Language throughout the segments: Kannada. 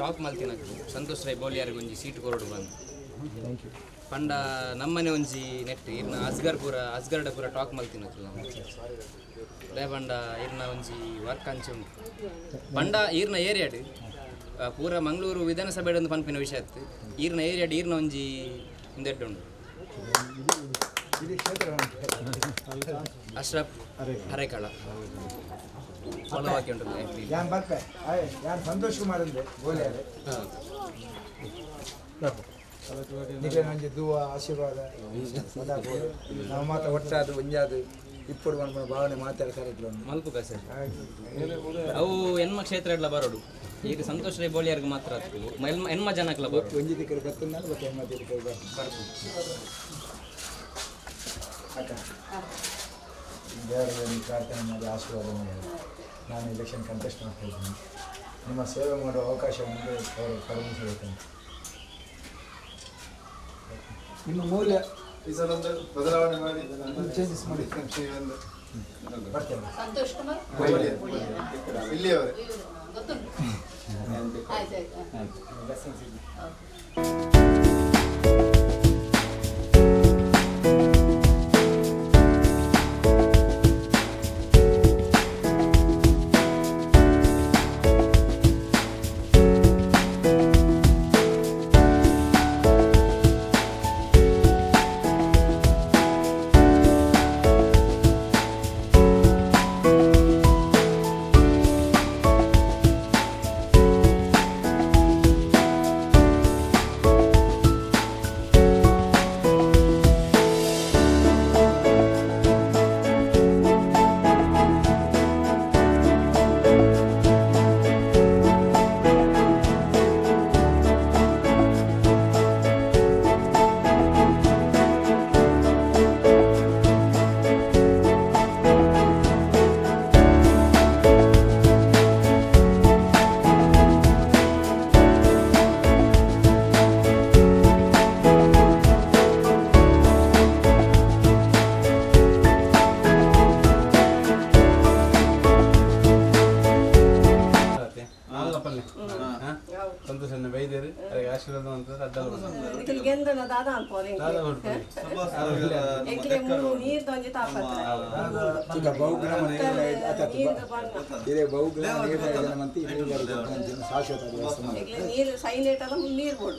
ಟಾಪ್ ಮಲ್ತಿನಕ್ಕು ಸಂತೋಷ್ ರೈ ಬೋಲಿಯಾರಿಗೆ ಒಂಜಿ ಸೀಟ್ ಕೊರಡು ಬಂದು ಪಂಡ ನಮ್ಮನೆ ಒಂಜಿ ನೆಟ್ ಇರ್ನ ಅಸ್ಗರ್ಡ ಪೂರ ಟಾಕ್ ಮಲ್ತಿನಕ್ಕು ಪಂಡ ಇರ್ನ ಒಂಜಿ ವರ್ಕ್ ಅಂಚೆ ಉಂಟು ಪಂಡ ಈರ್ನ ಏರಿಯಾಡ್ ಪೂರ ಮಂಗಳೂರು ವಿಧಾನಸಭೆ ಒಂದು ಪನ್ಪಿನ ವಿಷಯ ಇತ್ತು ಈರ್ನ ಏರಿಯಾಡ್ ಈರ್ನ ಒಂಜಿ ಇಂದೆಡ್ಡು ಉಂಟು ಅಶ್ರಫ್ ಹರೇಕಳ ಫಲವಾಗಿ ಉಂಟು ಸಂತೋಷ್ ಕುಮಾರ್ ಅಂದೆ ಗೋಲಿಯಾರೆ ಒಂಜಿ ದುವ ಆಶೀರ್ವಾದ ನಾವು ಮಾತ್ರ ಒಟ್ಟಾದು ಒಂಜಾದು ఇప్పుడు మన భావನೆ ಮಾತಾಡ್ತಾರೆ ಮಲ್ಪುಗ ಸರ್ ಅವು ಹೆಣ್ಮ ಕ್ಷೇತ್ರ ಎಲ್ಲ ಬರೋಡು ಈಗ ಸಂತೋಷ್ ರೈ ಬೋಳಿಯಾರ್ಗೆ ಮಾತ್ರ ಹೆಣ್ಮ ಜನಕ್ಕೆಲ್ಲ ಬರೋಡು ಒಂಜಿ ದಿಕ್ಕರು ಬರ್ತುಂಡ ಮತ್ತೆ ಹೆಣ್ಮ ದಿಕ್ಕರು ಬರ್ಬೋದು ದೇವರಲ್ಲಿ ಪ್ರಾರ್ಥನೆ ಮಾಡಿ ಆಶೀರ್ವಾದ ಮಾಡಿ ನಾನು ಎಲೆಕ್ಷನ್ ಕಂಟೆಸ್ಟ್ ಮಾಡ್ತಾ ಇದ್ದೀನಿ ನಿಮ್ಮ ಸೇವೆ ಮಾಡುವ ಅವಕಾಶ ಮುಂದೆ ಅವರು ಕರುಣಿಸಬೇಕಂತ ನಿಮ್ಮ ಮೌಲ್ಯ ಈ ಸಲ ಒಂದು ಬದಲಾವಣೆ ಮಾಡಿ ಚೇಂಜಸ್ ಮಾಡಿ ಬರ್ತೇನೆ ಸಂತೋಷ್ ಕುಮಾರ್ ಇಲ್ಲಿಯವರೇ ಸಂತೋಷನ ಬೈದೇರಿ ಅದಕ್ಕೆ ಆಶೀರ್ವಾದ ಅಂತ ನೀರು ಸೈಲೆಂಟ್ ಅಲ್ಲ ನೀರು ಬೋಡು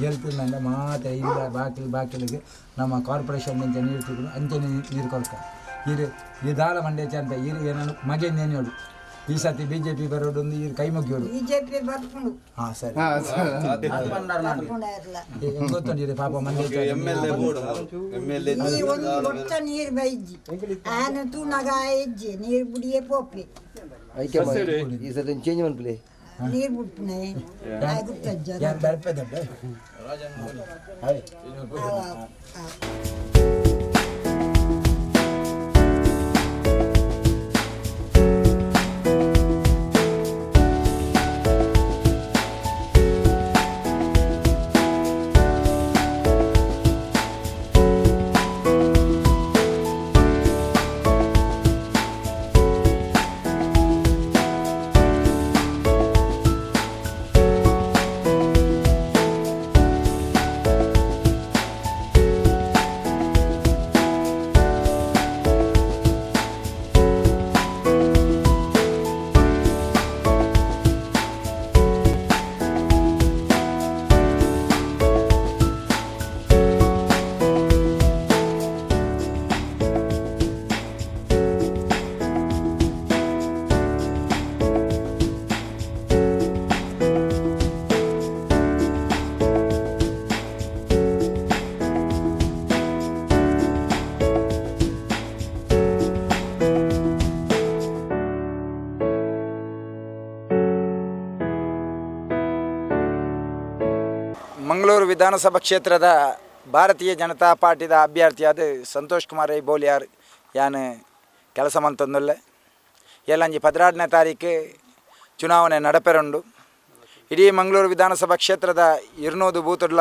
ಗೆಲ್ತಿಲ್ಲ ಮಾತ್ರ ಇಲ್ಲ ಬಾಕಿಲಿಗೆ ನಮ್ಮ ಕಾರ್ಪೊರೇಷನ್ నుంచి ನೀರು ತಿಗಳು ಅಂಚೆ ನೀರು ಕೊಡ್ಕ ಈ ದಾಳ ಮಂಡ್ಯ ಅಂತ ಈ ಏನನ್ನು ಮಜೆನ್ನೇನು ಹೇಳು ಈ ಸತಿ ಬಿಜೆಪಿ ಬರೋದೊಂದು ಈ ಕೈ ಮುಗಿಯೋಡು ಹಾಂ ಸರಿ ಗೊತ್ತುಂಡಿದೆ ಪಾಪ ಮಂಡ್ಯ ನೀರು ಬೈಜಿ ಆನು ತೂ ನಗ ಹೆಜ್ಜೆ ನೀರು ಬುಡಿಯೇ ಪೋಪೆ ಈ ಸತಿ ಚೇಂಜ್ ಮಾಡ್ಲಿ ನೀರು ಬಿಡ್ತೀನಿ ಆಗುತ್ತೆ ಜನ ಯಾರು ಬೆಳಪೆದಡ್ಡ ಮಂಗಳೂರು ವಿಧಾನಸಭಾ ಕ್ಷೇತ್ರದ ಭಾರತೀಯ ಜನತಾ ಪಾರ್ಟಿದ ಅಭ್ಯರ್ಥಿಯಾದ ಸಂತೋಷ್ ಕುಮಾರ್ ರೈ ಬೋಲಿಯಾರ್ ಯಾನು ಕೆಲಸ ಮಂತೊಂದುಲ್ಲೆ ಏಲಂಜಿ 16ನೇ ತಾರೀಕು ಚುನಾವಣೆ ನಡಪೆರುಂಡು. ಇಡೀ ಮಂಗಳೂರು ವಿಧಾನಸಭಾ ಕ್ಷೇತ್ರದ 200 ಬೂತುಡ್ಲ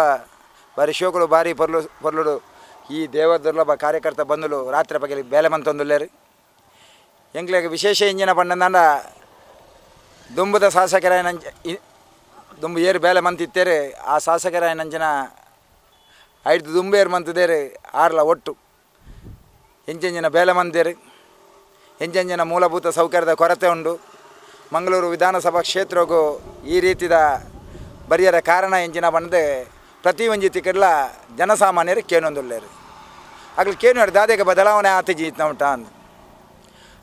ಬಾರಿ ಶೋಕುಲು ಬಾರಿ ಪೊರ್ಲುಡು ಈ ದೇವ ದುರ್ಲಭ ಕಾರ್ಯಕರ್ತ ಬಂದುಲು ರಾತ್ರಿ ಪಗಲಿ ಬೇಲೆ ಮಂತೊಂದುಲ್ಲೇರು. ಎಂಕ್ಲೆಗೆ ವಿಶೇಷ ಇಂಜಿನ ಪಂಡಂದಾಂಡ ದುಂಬುದ ಶಾಸಕರ ದುಂಬು ಏರು ಬೇಲೆ ಮಂತಿತ್ತೇರು ಆ ಶಾಸಕರ ನಂಜನ 5 ದುಂಬೇರು ಮಂತಿದ್ದೇರು 6 ಒಟ್ಟು ಎಂಚೆಂಜಿನ ಬೇಲೆ ಮಂತೇರು ಎಂಚೆಂಜಿನ ಮೂಲಭೂತ ಸೌಕರ್ಯದ ಕೊರತೆ ಉಂಡು. ಮಂಗಳೂರು ವಿಧಾನಸಭಾ ಕ್ಷೇತ್ರಗೂ ಈ ರೀತಿದ ಬರಿಯರ ಕಾರಣ ಎಂಚಿನ ಬಂದು ಪ್ರತಿ ಒಂಜಿ ತಿಕ್ಕಡ್ಲ ಜನಸಾಮಾನ್ಯರು ಕೇನೊಂದುಲ್ಲೇರು ಅಕ್ಲು ಕೇನು ದಾದೆಗೆ ಬದಲಾವಣೆ ಆತಿಜಿ ಇತ್ತು ಉಂಟ ಅಂದು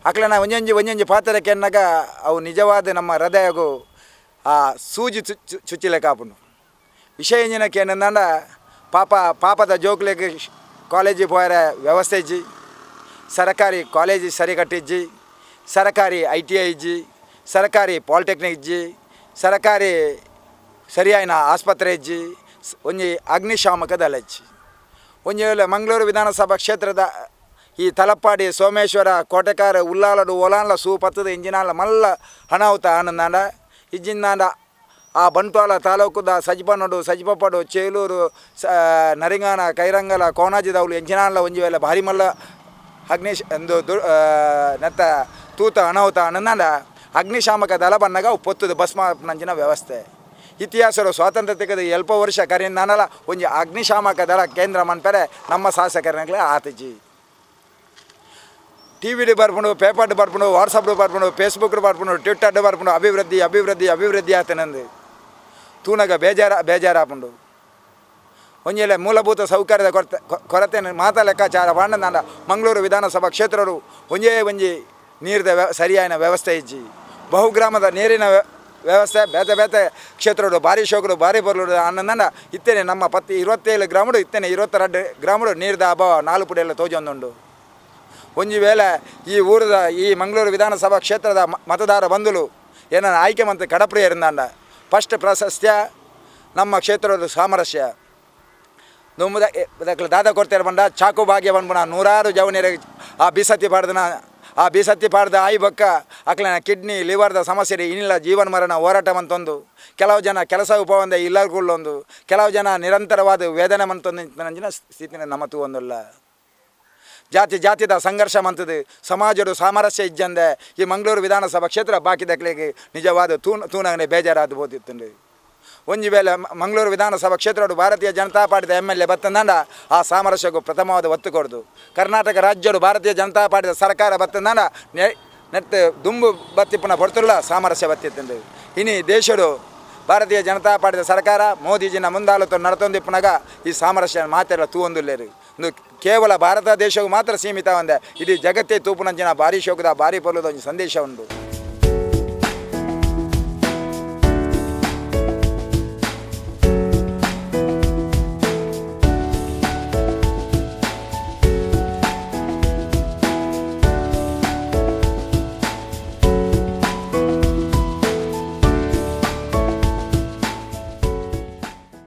ಅಕ್ಲನ ಒಂಜೊಂಜಿ ಪಾತ್ರಕ್ಕೆ ಎನ್ನಾಗ ಅವು ನಿಜವಾದ ನಮ್ಮ ಹೃದಯಗೂ ಆ ಸೂಜಿ ಚುಚ್ಚಿಲೆ ಕಾಪುಂಡು. ವಿಷಯ ಎಂಜಿನಕ್ಕೆ ಏನಂದ ಪಾಪದ ಜೋಕ್ಲೆಗೆ ಕಾಲೇಜಿಗೆ ಹೋಯರ ವ್ಯವಸ್ಥೆ ಇಜ್ಜಿ, ಸರಕಾರಿ ಕಾಲೇಜಿ ಸರಿ ಕಟ್ಟಿಜ್ಜಿ, ಸರಕಾರಿ ITI ಇಜ್ಜಿ, ಸರಕಾರಿ ಪಾಲಿಟೆಕ್ನಿಕ್ ಇಜ್ಜಿ, ಸರಕಾರಿ ಸರಿಯಾಯಿನ ಆಸ್ಪತ್ರೆ ಇಜ್ಜಿ, ಒಂಜಿ ಅಗ್ನಿಶಾಮಕ ದಳ ಇಜ್ಜಿ. ಒಂಜಿ ವೇಳೆ ಮಂಗಳೂರು ವಿಧಾನಸಭಾ ಕ್ಷೇತ್ರದ ಈ ತಲಪ್ಪಾಡಿ ಸೋಮೇಶ್ವರ ಕೋಟೆಕಾರ ಉಲ್ಲಾಲಡು ಒಲಾನ್ಲ ಸೂಪತ್ತದ ಇಂಜಿನಾಲ ಮಲ್ಲ ಹಣಾವುತ ಆನಂದಾಂಡ ಇಜ್ಜಿಂದಾಂಡ ಆ ಬಂಟ್ವಾಳ ತಾಲೂಕುದ ಸಜ್ಪನಡು ಸಜ್ಪಪಡು ಚೇಲೂರು ನರಿಂಗಾನ ಕೈರಂಗಲ ಕೋನಾಜಿದವುಲು ಎಂಚಿನಾಲ ಒಂಜಿ ವೇಳೆ ಭಾರಿ ಮಲ್ಲ ನೆತ್ತ ತೂತ ಅನಾಹುತ ಆನಂದಾಂಡ ಅಗ್ನಿಶಾಮಕ ದಳ ಬಣ್ಣಗ ಪೊತ್ತುದು ಭಸ್ಮ ನಂಚಿನ ವ್ಯವಸ್ಥೆ ಇತಿಹಾಸರು ಸ್ವಾತಂತ್ರ್ಯ ತೆಗೆದು 20 ವರ್ಷ ಕರೀನಾನಲ ಒಂಜಿ ಅಗ್ನಿಶಾಮಕ ದಳ ಕೇಂದ್ರ ಮನ್ಪೆರೆ ನಮ್ಮ ಶಾಸಕರನಗಲೇ ಆತಜಿ. ಟಿವಿಡು ಬರ್ಪುಂಡು, ಪೇಪರ್ಡು ಬರ್ಪುಂಡು, ವಾಟ್ಸಪ್ಡು ಬರ್ಪುಂಡು, ಫೇಸ್ಬುಕ್ಡು ಬರ್ಪುಂಡು, ಟ್ವಿಟ್ಟರ್ಡು ಬರ್ಪುಂಡು, ಅಭಿವೃದ್ಧಿ ಆತನಂದು ತೂನಗ ಬೇಜಾರಾಪುಂಡು. ಒಂಜೆಲೆ ಮೂಲಭೂತ ಸೌಕರ್ಯದ ಕೊರತೆ ಮಾತ ಲೆಕ್ಕಾಚಾರ ಪಾಂಡಂದಾಂಡ ಮಂಗಳೂರು ವಿಧಾನಸಭಾ ಕ್ಷೇತ್ರರು ಒಂಜಿ ನೀರಿದ ಸರಿಯಾಯಿನ ವ್ಯವಸ್ಥೆ ಇಜ್ಜಿ, ಬಹುಗ್ರಾಮದ ನೀರಿನ ವ್ಯವಸ್ಥೆ ಬೇತೆ ಕ್ಷೇತ್ರಡು ಭಾರಿ ಶೋಕರು ಭಾರಿ ಬರ್ಲು ಅನ್ನಂದಾಂಡ ಇತ್ತೇನೆ ನಮ್ಮ 27 ಗ್ರಾಮಡು ಇತ್ತೇನೆ 22 ಗ್ರಾಮಡು ನೀರಿದ ಅಭಾವ 4 ಪುಡಿಯೆಲ್ಲ ತೋಜೊಂದುಂಡು. ಒಂಜಿ ವೇಳೆ ಈ ಊರದ ಈ ಮಂಗಳೂರು ವಿಧಾನಸಭಾ ಕ್ಷೇತ್ರದ ಮತದಾರ ಬಂಧುಲು ಏನನ್ನ ಆಯ್ಕೆ ಮಂತ್ ಕಡಪ್ರಿಯ ಇರಂದಾಂಡ ಫಸ್ಟ್ ಪ್ರಾಶಸ್ತ್ಯ ನಮ್ಮ ಕ್ಷೇತ್ರದ ಸಾಮರಸ್ಯ ದುಂಬುದ ದಾದ ಕೊಡ್ತಾರೆ ಬಂಡ ಚಾಕು ಭಾಗ್ಯ ಬಂದ್ಬಿಡ 100 ಜವನಿಯರಿಗೆ ಆ ಬೀಸತ್ತಿ ಪಾಡ್ದ ಆಯಿ ಬಕ್ಕ ಅಕ್ಲನ ಕಿಡ್ನಿ ಲಿವರ್ದ ಸಮಸ್ಯೆ ಇನ್ನಿಲ್ಲ ಜೀವನ ಮರಣ ಹೋರಾಟ ಮಂತೊಂದು ಕೆಲವು ಜನ ಕೆಲಸ ಉಪವಂದ ಇಲ್ಲಗುಳ್ಳೊಂದು ಕೆಲವು ಜನ ನಿರಂತರವಾದ ವೇದನೆ ಮಂತೊಂದು ನಂಜಿನ ಸ್ಥಿತಿನ ನಮತು ಒಂದಿಲ್ಲ. ಜಾತಿದ ಸಂಘರ್ಷ ಮಂತದು ಸಮಾಜದ ಸಾಮರಸ್ಯ ಇಜ್ಜಂದೆ ಈ ಮಂಗಳೂರು ವಿಧಾನಸಭಾ ಕ್ಷೇತ್ರ ಬಾಕಿ ದಕ್ಲಿಗೆ ನಿಜವಾದ ತೂನಗನೆ ಬೇಜಾರಾದ ಬೋದಿತ್ತು. ಒಂಜಿ ವೇಳೆ ಮಂಗಳೂರು ವಿಧಾನಸಭಾ ಕ್ಷೇತ್ರಡು ಭಾರತೀಯ ಜನತಾ ಪಾರ್ಟಿದ MLA ಬತ್ತಂದಾಂಡ ಆ ಸಾಮರಸ್ಯಗೂ ಪ್ರಥಮವಾದ ಒತ್ತು ಕೊಡ್ದು. ಕರ್ನಾಟಕ ರಾಜ್ಯಡು ಭಾರತೀಯ ಜನತಾ ಪಾರ್ಟಿದ ಸರ್ಕಾರ ಬತ್ತಂದಾಂಡ ನೆಟ್ಟು ದುಂಬು ಬತ್ತಿಪ್ಪನ ಪಡ್ತಿಲ್ಲ ಸಾಮರಸ್ಯ ಬತ್ತಿತ್ತಂದು. ಇನ್ನು ದೇಶಡು ಭಾರತೀಯ ಜನತಾ ಪಾರ್ಟಿದ ಸರ್ಕಾರ ಮೋದಿಜಿನ ಮುಂದಾಲತ್ತು ನಡತೊಂದಿಪ್ಪನಾಗ ಈ ಸಾಮರಸ್ಯ ಮಾತೆಲ್ಲ ತೂವೊಂದುಲ್ಲೇರು ಒಂದು ಕೇವಲ ಭಾರತ ದೇಶವು ಮಾತ್ರ ಸೀಮಿತ ಒಂದೇ ಇಡೀ ಜಗತ್ತೇ ತೂಪುನಂಚಿನ ಭಾರಿ ಶೋಕದ ಭಾರಿ ಪೊರ್ಲುದ ಒಂದು ಸಂದೇಶ ಉಂಟು.